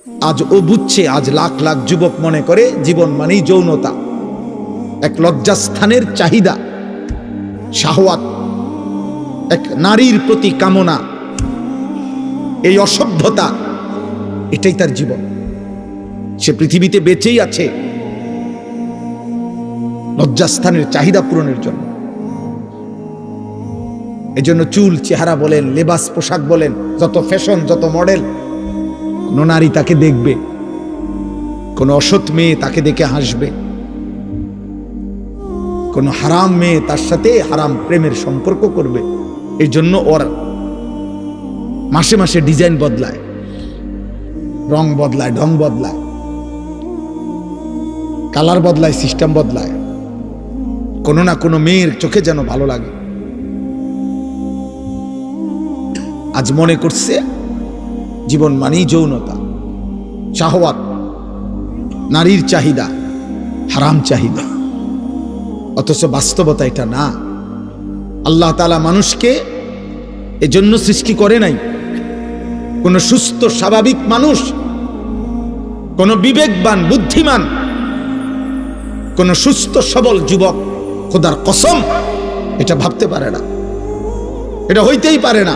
আজ ও বুঝছে, আজ লাখ লাখ যুবক মনে করে জীবন মানেই যৌনতা, এক লজ্জাস্থানের চাহিদা, শাহওয়াত, এক নারীর প্রতি কামনা, এই অসভ্যতা, এটাই তার জীবন। সে পৃথিবীতে বেঁচেই আছে লজ্জাস্থানের চাহিদা পূরণের জন্য। এজন্য চুল, চেহারা বলেন, লেবাস, পোশাক বলেন, যত ফ্যাশন, যত মডেল, কোন নারী তাকে দেখবে, কোন অসৎ মেয়ে তাকে দেখে হাসবে, কোন হারাম মেয়ে তার সাথে হারাম প্রেমের সম্পর্ক করবে। এই জন্য ওর মাসে মাসে ডিজাইন বদলায়, রং বদলায়, ঢং বদলায়, কালার বদলায়, সিস্টেম বদলায়, কোনো না কোনো মেয়ের চোখে যেন ভালো লাগে। আজ মনে করছে জীবন মানেই যৌনতা, শাহওয়াত, নারীর চাহিদা, হারাম চাহিদা। অথচ বাস্তবতা এটা না। আল্লাহ তাআলা মানুষকে এজন্য সৃষ্টি করে নাই। কোন সুস্থ স্বাভাবিক মানুষ, কোন বিবেকবান বুদ্ধিমান, কোন সুস্থ সবল যুবক খোদার কসম এটা ভাবতে পারে না, এটা হইতেই পারে না।